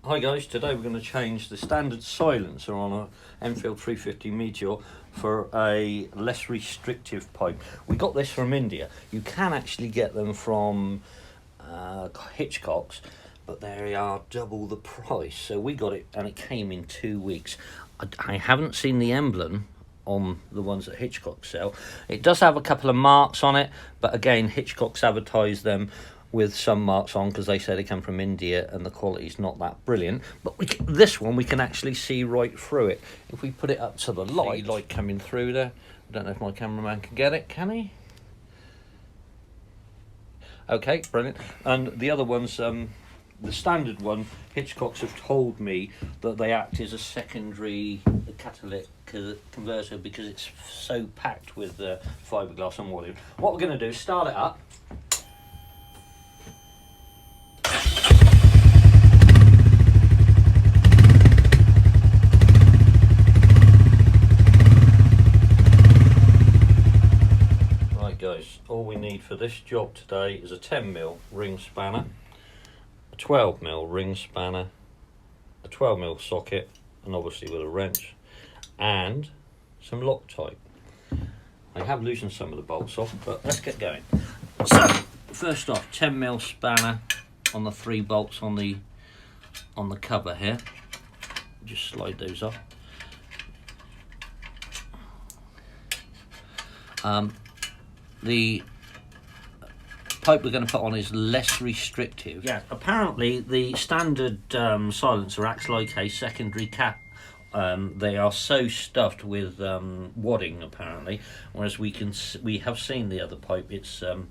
Hi guys, today we're going to change the standard silencer on a Enfield 350 Meteor for a less restrictive pipe. We got this from India. You can actually get them from Hitchcock's, but they are double the price. So we got it and it came in 2 weeks. I haven't seen the emblem on the ones that Hitchcock sell. It does have a couple of marks on it, but again, Hitchcock's advertised them with some marks on because they say they come from India and the quality's not that brilliant. But this one we can actually see right through it. If we put it up to the light coming through there. I don't know if my cameraman can get it, can he? Okay, brilliant. And the other ones, the standard one, Hitchcock's have told me that they act as a secondary catalytic converter because it's so packed with fiberglass and whatever. What we're going to do is start it up. Guys, all we need for this job today is a 10mm ring spanner, a 12mm ring spanner, a 12mm socket, and obviously with a wrench, and some Loctite. I have loosened some of the bolts off, but let's get going. So, first off, 10mm spanner on the 3 bolts on the cover here. Just slide those off. The pipe we're going to put on is less restrictive. Yeah, apparently the standard silencer acts like a secondary cap. They are so stuffed with wadding apparently, whereas we have seen the other pipe. It's a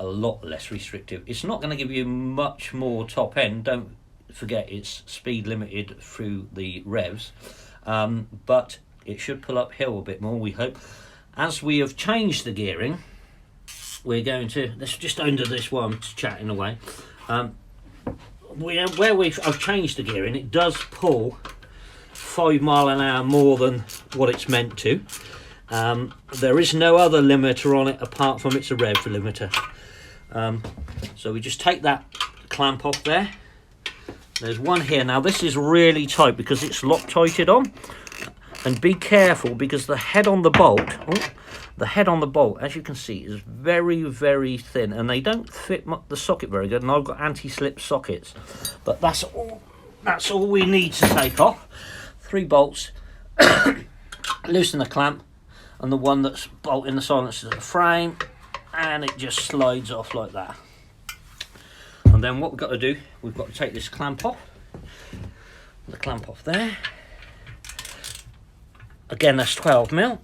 lot less restrictive. It's not going to give you much more top end. Don't forget it's speed limited through the revs, but it should pull uphill a bit more, we hope. As we have changed the gearing, we're going to, let's just undo this while I'm chatting away. I've changed the gearing, it does pull 5 miles an hour more than what it's meant to. There is no other limiter on it apart from it's a rev limiter. So we just take that clamp off there. There's one here. Now this is really tight because it's Loctited on. And be careful because the head on the bolt, as you can see, is very, very thin, and they don't fit the socket very good. And I've got anti-slip sockets, but that's all we need to take off. 3 bolts, loosen the clamp, and the one that's bolting the silencer to the frame, and it just slides off like that. And then what we've got to do, we've got to take this clamp off, the clamp off there. Again, that's 12mm.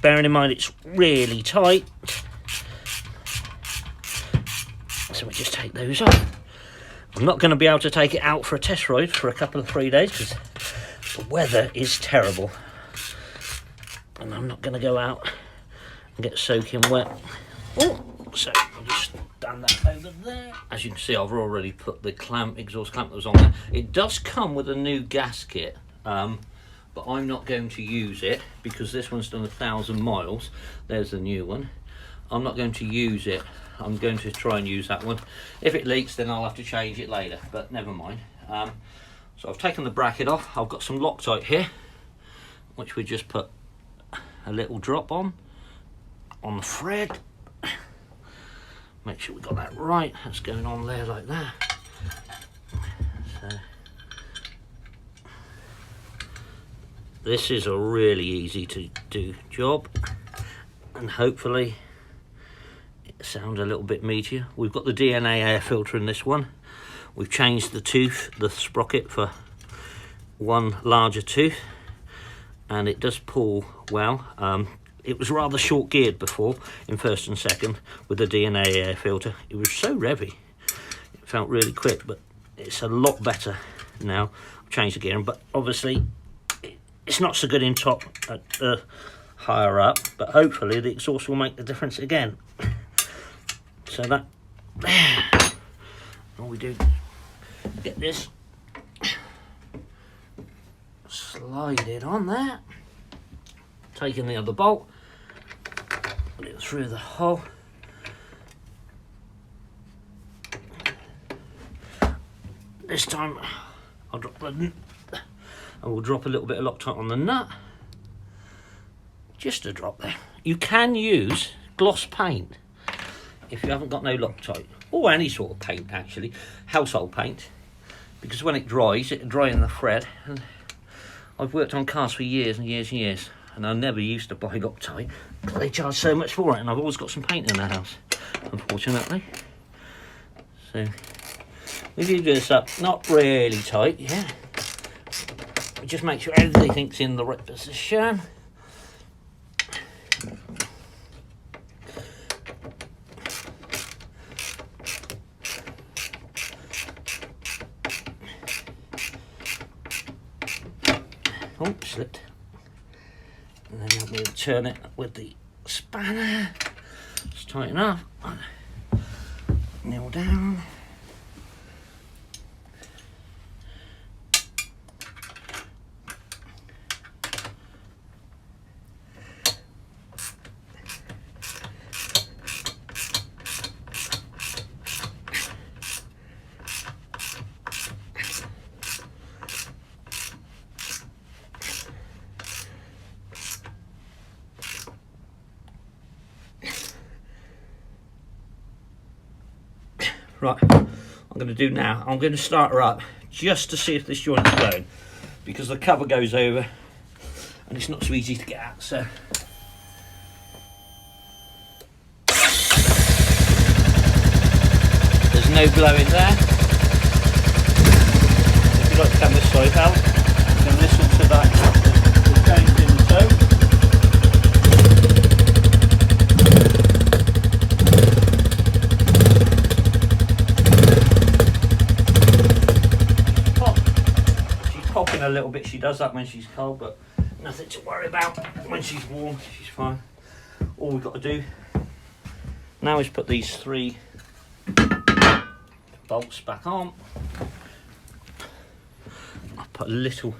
Bearing in mind it's really tight. So we just take those off. I'm not going to be able to take it out for a test ride for a couple of 3 days because the weather is terrible. And I'm not going to go out and get soaking wet. Oh, so I'll just stand that over there. As you can see, I've already put the exhaust clamp that was on there. It does come with a new gasket. But I'm not going to use it because this one's done 1,000 miles. There's the new one. I'm not going to use it. I'm going to try and use that one. If it leaks, then I'll have to change it later, but never mind. So I've taken the bracket off. I've got some Loctite here, which we just put a little drop on the thread. Make sure we got that right. That's going on there like that. So this is a really easy to do job, and hopefully it sounds a little bit meatier. We've got the DNA air filter in this one. We've changed the tooth, the sprocket, for one larger tooth, and it does pull well. It was rather short geared before in first and second with the DNA air filter. It was so revvy, it felt really quick, but it's a lot better now. I've changed the gearing, but obviously it's not so good in top higher up, but hopefully the exhaust will make the difference again. So that, all we do, get this, slide it on there, taking the other bolt, put it through the hole, this time I'll drop I will drop a little bit of Loctite on the nut. Just a drop there. You can use gloss paint if you haven't got no Loctite, or any sort of paint actually, household paint, because when it dries, it'll dry in the thread. And I've worked on cars for years and years and years, and I never used to buy Loctite because they charge so much for it, and I've always got some paint in the house, unfortunately. So we do this up, not really tight, yeah. We just make sure everything's in the right position. Oh, slipped. And then we'll turn it with the spanner. Just tighten up. Nail down. Right, I'm going to do now, I'm going to start her up just to see if this joint is going, because the cover goes over and it's not so easy to get at, so. There's no blowing there. If you'd like to come this side out, you can listen to that change in the tone. Popping a little bit, she does that when she's cold, but nothing to worry about when she's warm. She's fine. All we've got to do now is put these 3 bolts back on. I'll put a little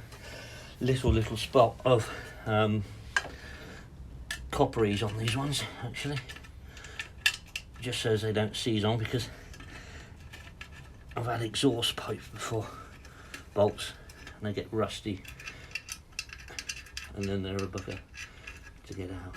spot of copperies on these ones, actually, just so as they don't seize on, because I've had exhaust pipe before bolts and they get rusty, and then they're a bugger to get out.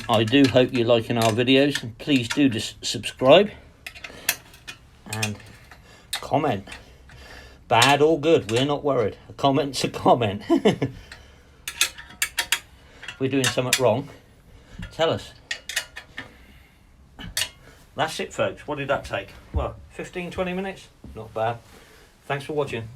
I do hope you're liking our videos, and please do just subscribe and comment. Bad or good, we're not worried. A comment's a comment. If we're doing something wrong, tell us. That's it, folks. What did that take? Well, 15-20 minutes? Not bad. Thanks for watching.